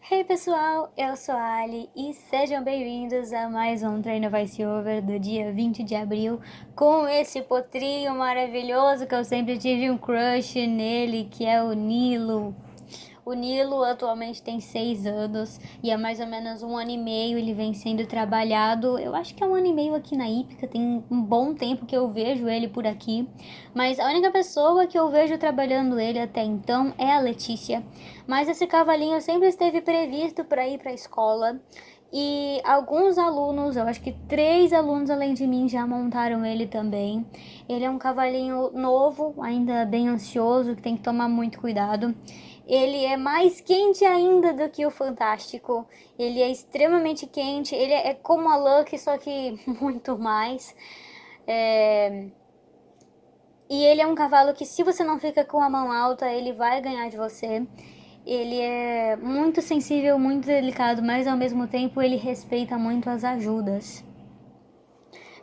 Hey pessoal, eu sou a Ali e sejam bem-vindos a mais um treino Voice Over do dia 20 de abril com esse potrinho maravilhoso que eu sempre tive um crush nele, que é o Nilo. O Nilo atualmente tem 6 anos e há mais ou menos 1 ano e meio ele vem sendo trabalhado. Eu acho que é 1 ano e meio aqui na Ípica, tem um bom tempo que eu vejo ele por aqui. Mas a única pessoa que eu vejo trabalhando ele até então é a Letícia. Mas esse cavalinho sempre esteve previsto para ir para a escola. E alguns alunos, eu acho que 3 alunos além de mim já montaram ele também. Ele é um cavalinho novo, ainda bem ansioso, que tem que tomar muito cuidado. Ele é mais quente ainda do que o Fantástico. Ele é extremamente quente. Ele é como a Lucky, só que muito mais. E ele é um cavalo que, se você não fica com a mão alta, ele vai ganhar de você. Ele é muito sensível, muito delicado, mas ao mesmo tempo ele respeita muito as ajudas.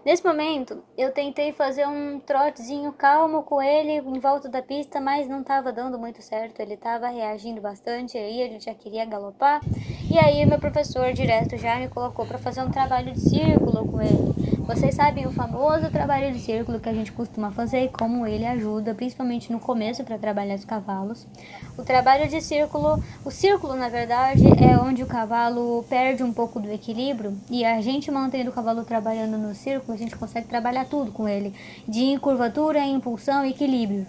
Nesse momento, eu tentei fazer um trotezinho calmo com ele em volta da pista, mas não estava dando muito certo. Ele estava reagindo bastante, aí ele já queria galopar. E aí meu professor direto já me colocou para fazer um trabalho de círculo com ele. Vocês sabem o famoso trabalho de círculo que a gente costuma fazer e como ele ajuda, principalmente no começo para trabalhar os cavalos. O trabalho de círculo, o círculo na verdade é onde o cavalo perde um pouco do equilíbrio e a gente mantendo o cavalo trabalhando no círculo, a gente consegue trabalhar tudo com ele, de curvatura, impulsão e equilíbrio.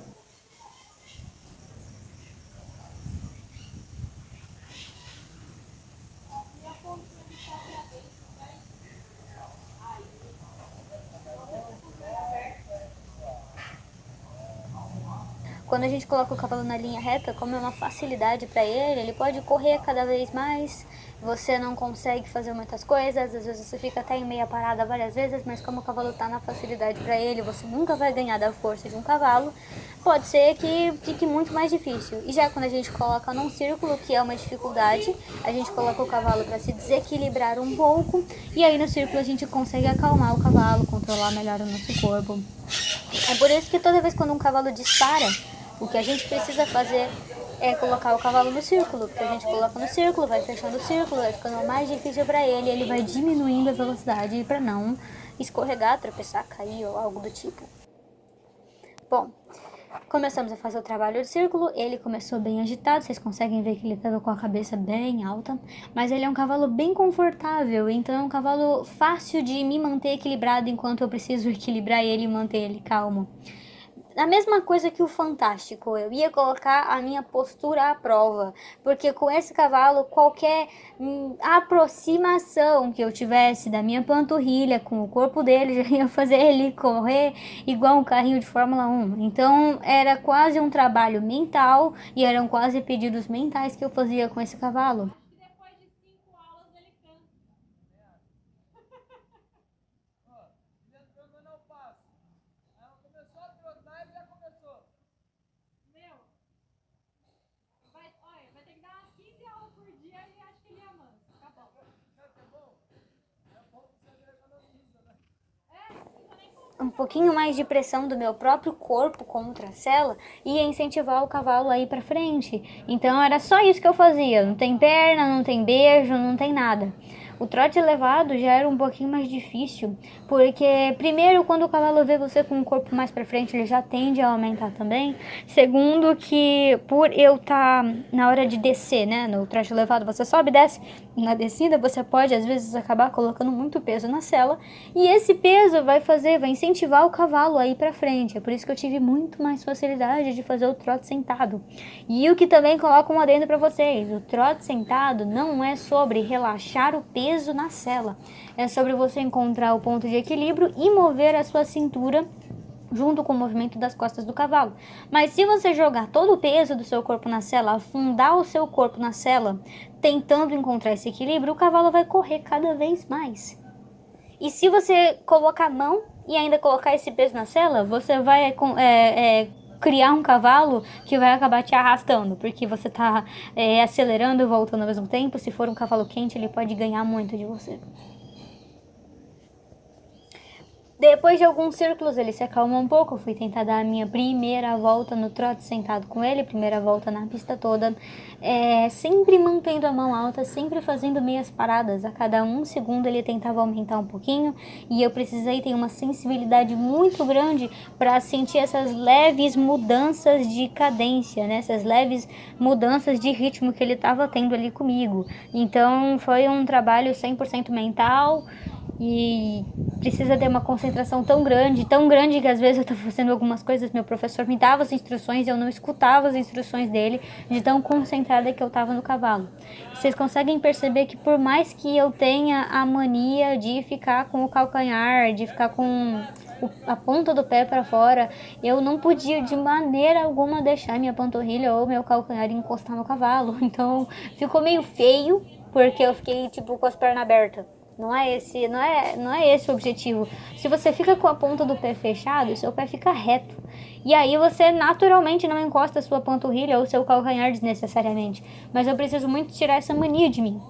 Quando a gente coloca o cavalo na linha reta, como é uma facilidade para ele, ele pode correr cada vez mais. Você não consegue fazer muitas coisas, às vezes você fica até em meia parada várias vezes, mas como o cavalo está na facilidade para ele, você nunca vai ganhar da força de um cavalo. Pode ser que fique muito mais difícil. E já quando a gente coloca num círculo, que é uma dificuldade, a gente coloca o cavalo para se desequilibrar um pouco, e aí no círculo a gente consegue acalmar o cavalo, controlar melhor o nosso corpo. É por isso que toda vez quando um cavalo dispara, o que a gente precisa fazer é colocar o cavalo no círculo, porque a gente coloca no círculo, vai fechando o círculo, vai ficando mais difícil para ele, ele vai diminuindo a velocidade para não escorregar, tropeçar, cair ou algo do tipo. Bom, começamos a fazer o trabalho do círculo, ele começou bem agitado, vocês conseguem ver que ele estava com a cabeça bem alta, mas ele é um cavalo bem confortável, então é um cavalo fácil de me manter equilibrado enquanto eu preciso equilibrar ele e manter ele calmo. A mesma coisa que o Fantástico, eu ia colocar a minha postura à prova, porque com esse cavalo, qualquer aproximação que eu tivesse da minha panturrilha com o corpo dele já ia fazer ele correr igual um carrinho de Fórmula 1. Então era quase um trabalho mental e eram quase pedidos mentais que eu fazia com esse cavalo. Um pouquinho mais de pressão do meu próprio corpo contra a sela ia incentivar o cavalo a ir para frente. Então era só isso que eu fazia. Não tem perna, não tem beijo, não tem nada. O trote elevado já era um pouquinho mais difícil, porque primeiro, quando o cavalo vê você com o corpo mais para frente, ele já tende a aumentar também. Segundo, que por eu estar na hora de descer, né, no trote elevado, você sobe e desce. Na descida, você pode às vezes acabar colocando muito peso na sela, e esse peso vai incentivar o cavalo a ir para frente. É por isso que eu tive muito mais facilidade de fazer o trote sentado. E o que também coloca um adendo para vocês: o trote sentado não é sobre relaxar o peso na sela, é sobre você encontrar o ponto de equilíbrio e mover a sua cintura junto com o movimento das costas do cavalo. Mas se você jogar todo o peso do seu corpo na sela, afundar o seu corpo na sela, tentando encontrar esse equilíbrio, o cavalo vai correr cada vez mais. E se você colocar a mão e ainda colocar esse peso na sela, você vai criar um cavalo que vai acabar te arrastando, porque você está acelerando e voltando ao mesmo tempo. Se for um cavalo quente, ele pode ganhar muito de você. Depois de alguns círculos ele se acalmou um pouco, eu fui tentar dar a minha primeira volta no trote sentado com ele, primeira volta na pista toda, sempre mantendo a mão alta, sempre fazendo meias paradas, a cada 1 segundo ele tentava aumentar um pouquinho, e eu precisei ter uma sensibilidade muito grande para sentir essas leves mudanças de cadência, né? Essas leves mudanças de ritmo que ele estava tendo ali comigo. Então foi um trabalho 100% mental, e precisa ter uma concentração tão grande que às vezes eu estava fazendo algumas coisas, meu professor me dava as instruções e eu não escutava as instruções dele, de tão concentrada que eu estava no cavalo. Vocês conseguem perceber que por mais que eu tenha a mania de ficar com o calcanhar, de ficar com a ponta do pé para fora, eu não podia de maneira alguma deixar minha panturrilha ou meu calcanhar encostar no cavalo. Então ficou meio feio, porque eu fiquei tipo com as pernas abertas. Não é esse o objetivo. Se você fica com a ponta do pé fechado, seu pé fica reto. E aí você naturalmente não encosta a sua panturrilha ou seu calcanhar desnecessariamente. Mas eu preciso muito tirar essa mania de mim.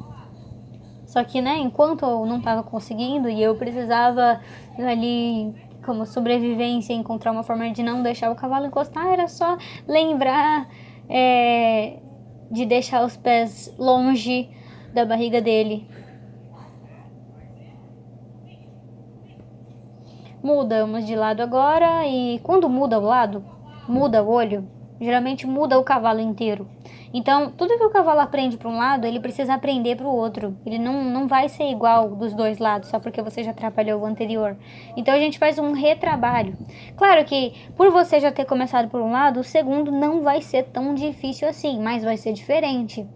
Só que, né, enquanto eu não estava conseguindo e eu precisava ali, como sobrevivência, encontrar uma forma de não deixar o cavalo encostar, era só lembrar de deixar os pés longe da barriga dele. Mudamos de lado agora, e quando muda o lado, muda o olho, geralmente muda o cavalo inteiro. Então, tudo que o cavalo aprende para um lado, ele precisa aprender para o outro. Ele não vai ser igual dos dois lados, só porque você já trabalhou o anterior. Então, a gente faz um retrabalho. Claro que, por você já ter começado por um lado, o segundo não vai ser tão difícil assim, mas vai ser diferente.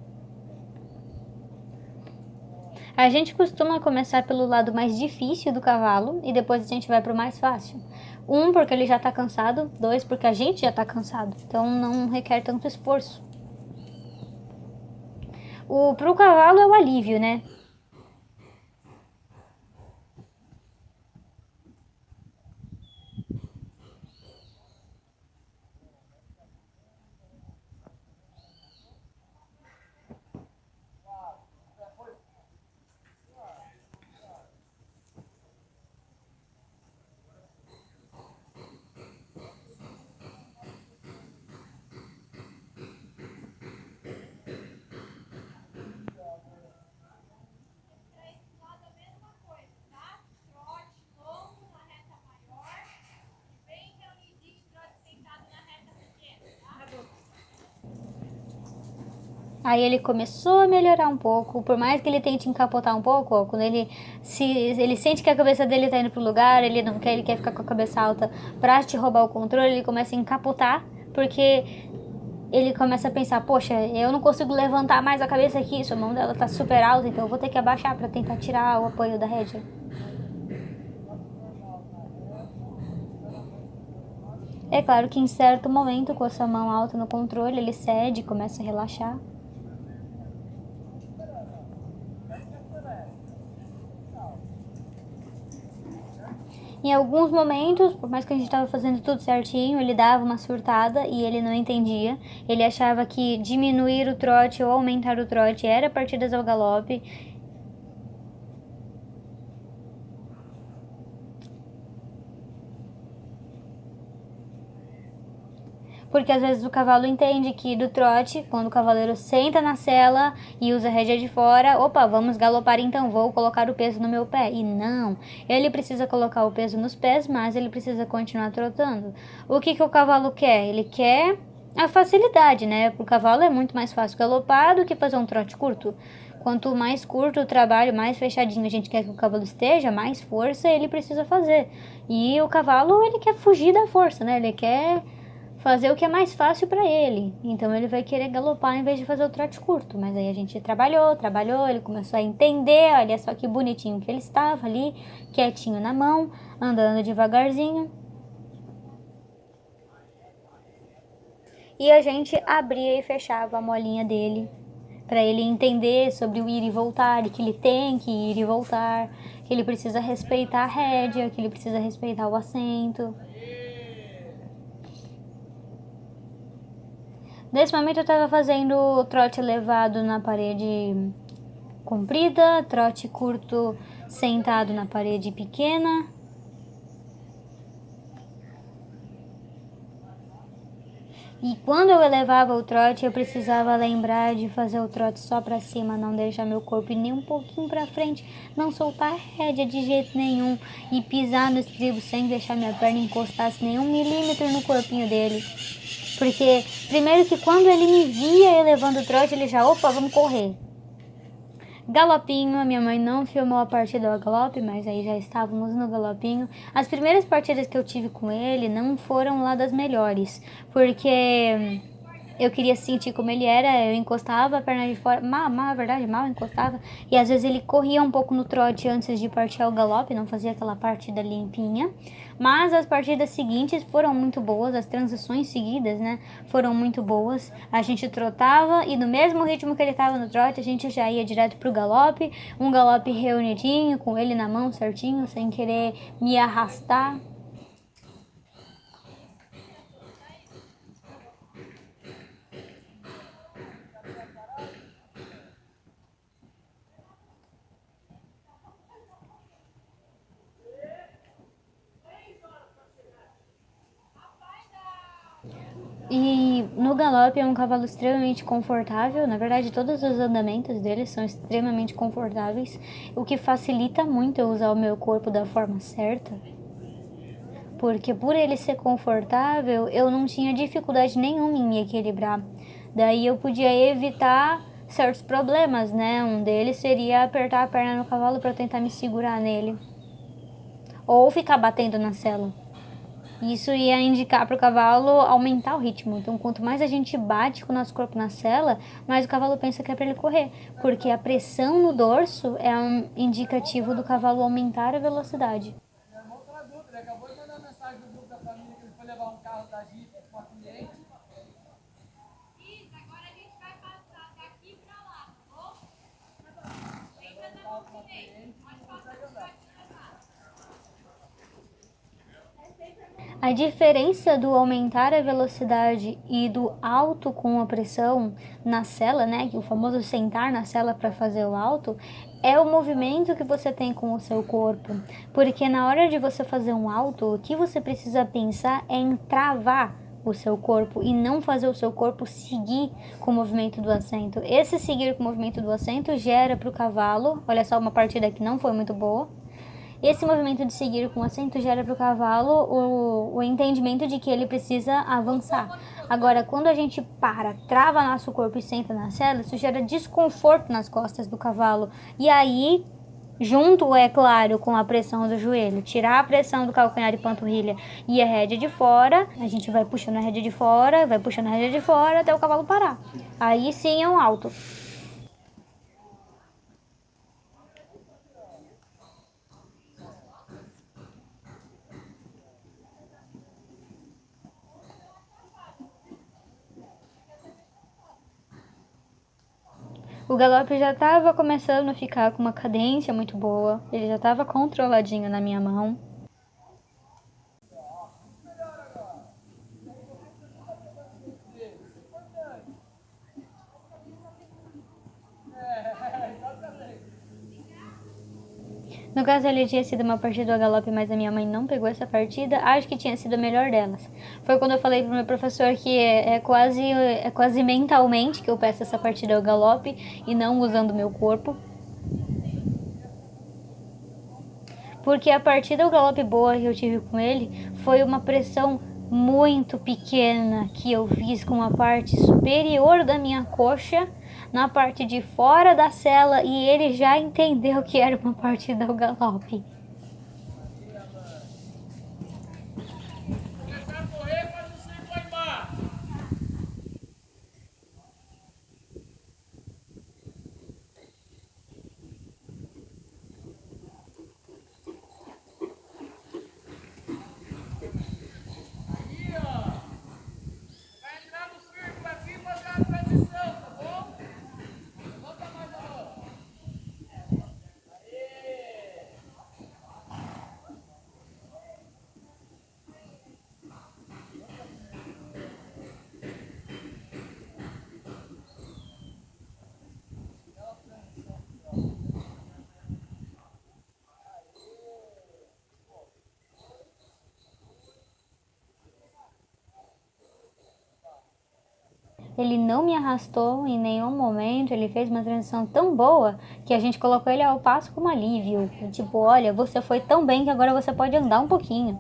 A gente costuma começar pelo lado mais difícil do cavalo e depois a gente vai pro mais fácil. 1, porque ele já tá cansado. 2, porque a gente já tá cansado. Então não requer tanto esforço. Pro cavalo é o alívio, né? Aí ele começou a melhorar um pouco, por mais que ele tente encapotar um pouco, ó, quando ele sente que a cabeça dele tá indo pro lugar, ele não quer, ele quer ficar com a cabeça alta pra te roubar o controle, ele começa a encapotar, porque ele começa a pensar, poxa, eu não consigo levantar mais a cabeça aqui, a mão dela tá super alta, então eu vou ter que abaixar pra tentar tirar o apoio da rédea. É claro que em certo momento, com a sua mão alta no controle, ele cede, começa a relaxar. Em alguns momentos, por mais que a gente estava fazendo tudo certinho, ele dava uma surtada e ele não entendia. Ele achava que diminuir o trote ou aumentar o trote era partidas ao galope. Porque às vezes o cavalo entende que do trote, quando o cavaleiro senta na sela e usa a rédea de fora, opa, vamos galopar então, vou colocar o peso no meu pé. E não, ele precisa colocar o peso nos pés, mas ele precisa continuar trotando. O que o cavalo quer? Ele quer a facilidade, né? Para o cavalo é muito mais fácil galopar do que fazer um trote curto. Quanto mais curto o trabalho, mais fechadinho a gente quer que o cavalo esteja, mais força ele precisa fazer. E o cavalo, ele quer fugir da força, né? Ele quer fazer o que é mais fácil para ele. Então ele vai querer galopar em vez de fazer o trote curto. Mas aí a gente trabalhou, ele começou a entender, olha só que bonitinho que ele estava ali, quietinho na mão, andando devagarzinho. E a gente abria e fechava a molinha dele, para ele entender sobre o ir e voltar, e que ele tem que ir e voltar, que ele precisa respeitar a rédea, que ele precisa respeitar o assento. Nesse momento eu estava fazendo trote elevado na parede comprida, trote curto sentado na parede pequena. E quando eu elevava o trote, eu precisava lembrar de fazer o trote só para cima, não deixar meu corpo ir nem um pouquinho para frente, não soltar a rédea de jeito nenhum e pisar no estribo sem deixar minha perna encostasse nenhum milímetro no corpinho dele. Porque, primeiro que quando ele me via elevando o trote, ele já, opa, vamos correr. Galopinho, a minha mãe não filmou a partida do galope, mas aí já estávamos no galopinho. As primeiras partidas que eu tive com ele não foram lá das melhores, porque eu queria sentir como ele era, eu encostava a perna de fora, na verdade, mal encostava, e às vezes ele corria um pouco no trote antes de partir ao galope, não fazia aquela partida limpinha. Mas as partidas seguintes foram muito boas, as transições seguidas, né, foram muito boas. A gente trotava e no mesmo ritmo que ele estava no trote, a gente já ia direto pro galope, um galope reunidinho, com ele na mão certinho, sem querer me arrastar. E no galope é um cavalo extremamente confortável, na verdade todos os andamentos dele são extremamente confortáveis, o que facilita muito eu usar o meu corpo da forma certa, porque por ele ser confortável eu não tinha dificuldade nenhuma em me equilibrar, daí eu podia evitar certos problemas, né? Um deles seria apertar a perna no cavalo para tentar me segurar nele, ou ficar batendo na sela. Isso ia indicar para o cavalo aumentar o ritmo. Então, quanto mais a gente bate com o nosso corpo na sela, mais o cavalo pensa que é para ele correr. Porque a pressão no dorso é um indicativo do cavalo aumentar a velocidade. Meu irmão tá na dúvida, ele acabou de mandar mensagem no grupo da família que ele foi levar um carro da Jeep com uma cliente. Isso, agora a gente vai passar daqui pra lá, tá bom? Entra na cliente, pode passar que vai te levar. A diferença do aumentar a velocidade e do alto com a pressão na sela, né, que o famoso sentar na sela para fazer o alto, é o movimento que você tem com o seu corpo. Porque na hora de você fazer um alto, o que você precisa pensar é em travar o seu corpo e não fazer o seu corpo seguir com o movimento do assento. Esse seguir com o movimento do assento gera para o cavalo, olha só uma partida que não foi muito boa, esse movimento de seguir com o assento gera para o cavalo o entendimento de que ele precisa avançar. Agora, quando a gente para, trava nosso corpo e senta na sela, isso gera desconforto nas costas do cavalo. E aí, junto, é claro, com a pressão do joelho, tirar a pressão do calcanhar e panturrilha e a rédea de fora, a gente vai puxando a rédea de fora, vai puxando a rédea de fora até o cavalo parar. Aí sim é um alto. O galope já estava começando a ficar com uma cadência muito boa, ele já estava controladinho na minha mão. No caso, ele tinha sido uma partida do galope, mas a minha mãe não pegou essa partida. Acho que tinha sido a melhor delas. Foi quando eu falei pro meu professor que é quase mentalmente que eu peço essa partida ao galope e não usando o meu corpo. Porque a partida do galope boa que eu tive com ele foi uma pressão muito pequena que eu fiz com a parte superior da minha coxa na parte de fora da sela e ele já entendeu que era uma partida ao galope. Começar a correr, faz um círculo aí embaixo. Aí, ó. Vai entrar no círculo aqui e fazer a transição, tá bom? Levanta mais a mão. Aê! ele não me arrastou em nenhum momento, ele fez uma transição tão boa que a gente colocou ele ao passo como alívio. Tipo, olha, você foi tão bem que agora você pode andar um pouquinho.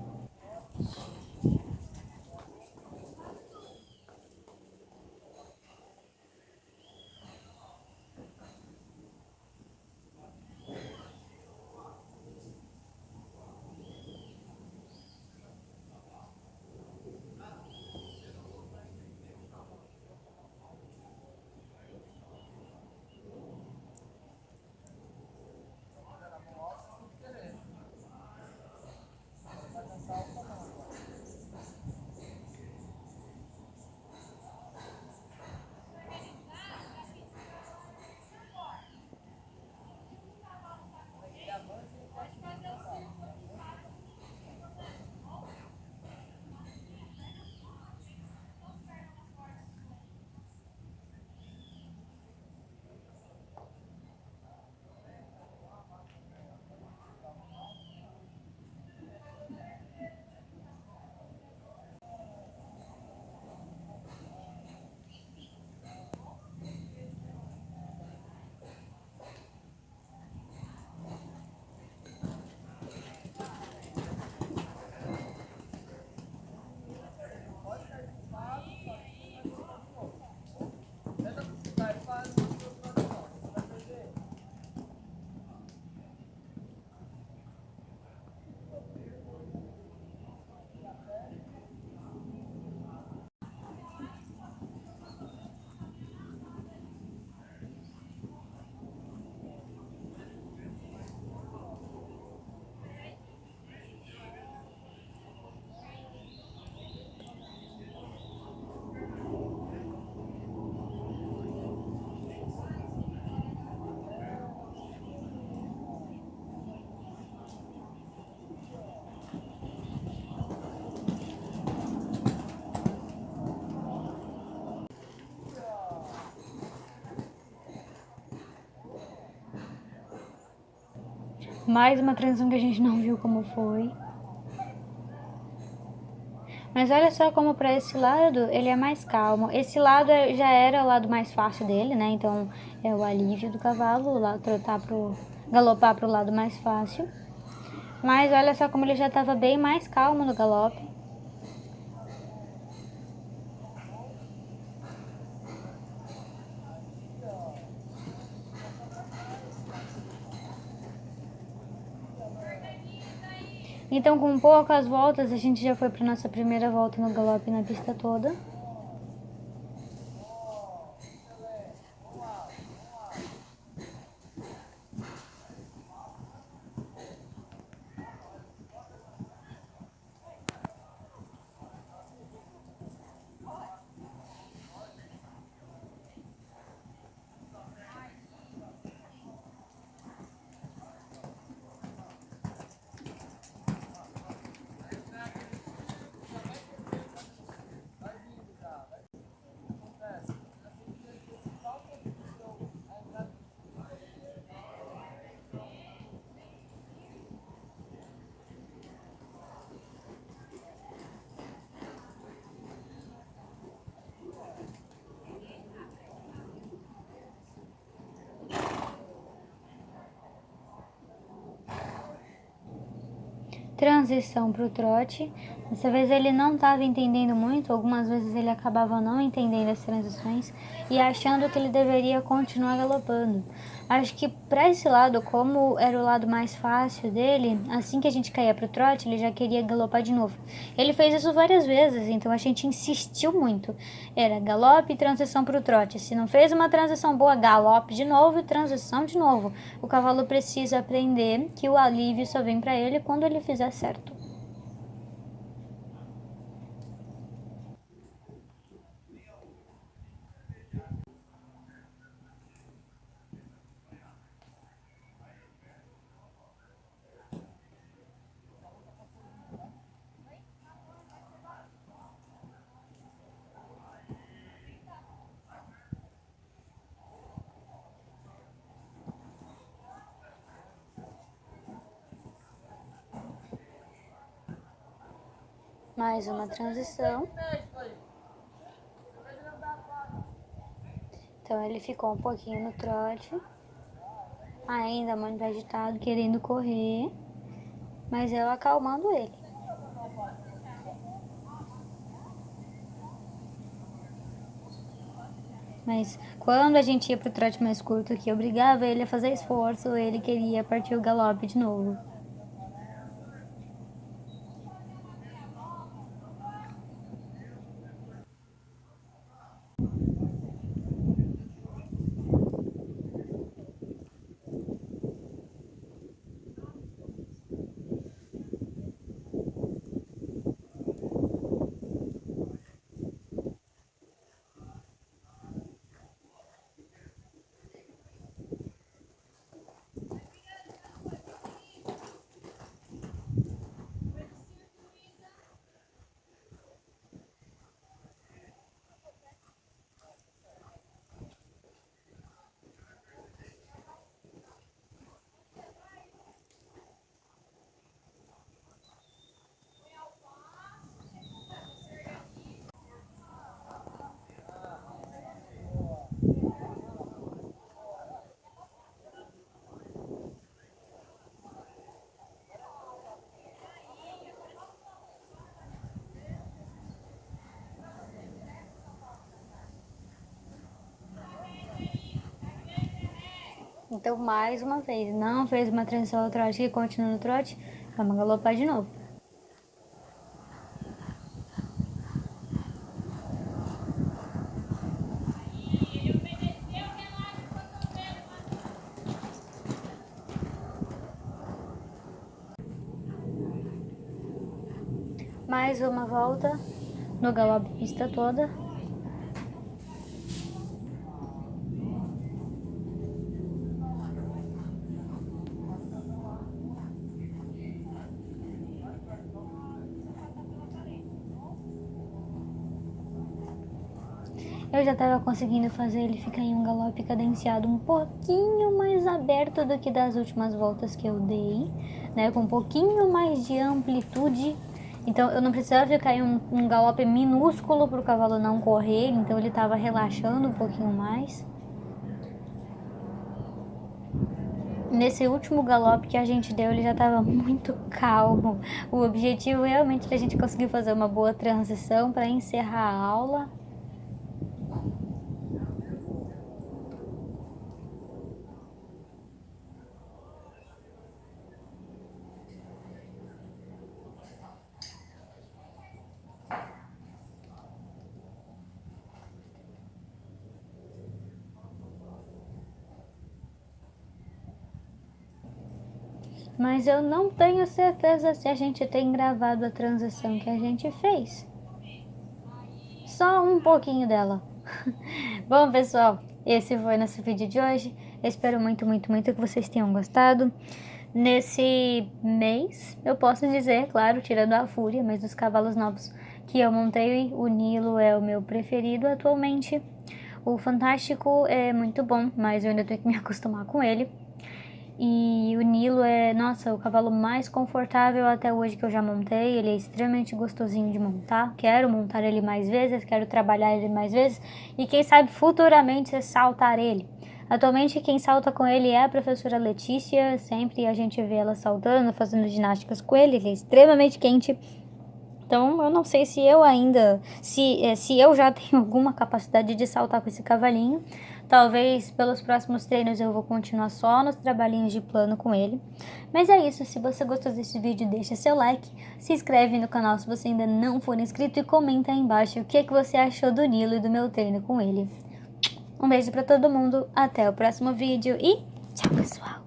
Mais uma transição que a gente não viu como foi. Mas olha só como para esse lado ele é mais calmo. Esse lado já era o lado mais fácil dele, né? Então é o alívio do cavalo, lá galopar pro lado mais fácil. Mas olha só como ele já estava bem mais calmo no galope. Então, com poucas voltas, a gente já foi para nossa primeira volta no galope na pista toda. Transição para o trote. Dessa vez ele não estava entendendo muito, algumas vezes ele acabava não entendendo as transições e achando que ele deveria continuar galopando. Acho que para esse lado, como era o lado mais fácil dele, assim que a gente caía para o trote, ele já queria galopar de novo. Ele fez isso várias vezes, então a gente insistiu muito. Era galope e transição para o trote. Se não fez uma transição boa, galope de novo e transição de novo. O cavalo precisa aprender que o alívio só vem para ele quando ele fizer certo. Mais uma transição. Então ele ficou um pouquinho no trote, ainda muito agitado, querendo correr, mas eu acalmando ele. Mas quando a gente ia pro trote mais curto, que obrigava ele a fazer esforço, ele queria partir o galope de novo. Então, mais uma vez, não fez uma transição ao trote e continua no trote, vamos galopar de novo. Mais uma volta no galope pista toda. Eu já estava conseguindo fazer ele ficar em um galope cadenciado um pouquinho mais aberto do que das últimas voltas que eu dei, né? Com um pouquinho mais de amplitude. Então eu não precisava ficar em um galope minúsculo para o cavalo não correr, então ele estava relaxando um pouquinho mais. Nesse último galope que a gente deu, ele já estava muito calmo. O objetivo realmente é a gente conseguir fazer uma boa transição para encerrar a aula. Mas eu não tenho certeza se a gente tem gravado a transição que a gente fez. Só um pouquinho dela. Bom, pessoal, esse foi o nosso vídeo de hoje. Eu espero muito, muito, muito que vocês tenham gostado. Nesse mês, eu posso dizer, claro, tirando a Fúria, mas dos cavalos novos que eu montei, o Nilo é o meu preferido atualmente. O Fantástico é muito bom, mas eu ainda tenho que me acostumar com ele. E o Nilo é, nossa, o cavalo mais confortável até hoje que eu já montei. Ele é extremamente gostosinho de montar. Quero montar ele mais vezes, quero trabalhar ele mais vezes. E quem sabe futuramente saltar ele. Atualmente quem salta com ele é a professora Letícia. Sempre a gente vê ela saltando, fazendo ginásticas com ele. Ele é extremamente quente. Então eu não sei se eu ainda, se eu já tenho alguma capacidade de saltar com esse cavalinho. Talvez pelos próximos treinos eu vou continuar só nos trabalhinhos de plano com ele. Mas é isso, se você gostou desse vídeo, deixa seu like, se inscreve no canal se você ainda não for inscrito e comenta aí embaixo o que você achou do Nilo e do meu treino com ele. Um beijo pra todo mundo, até o próximo vídeo e tchau, pessoal!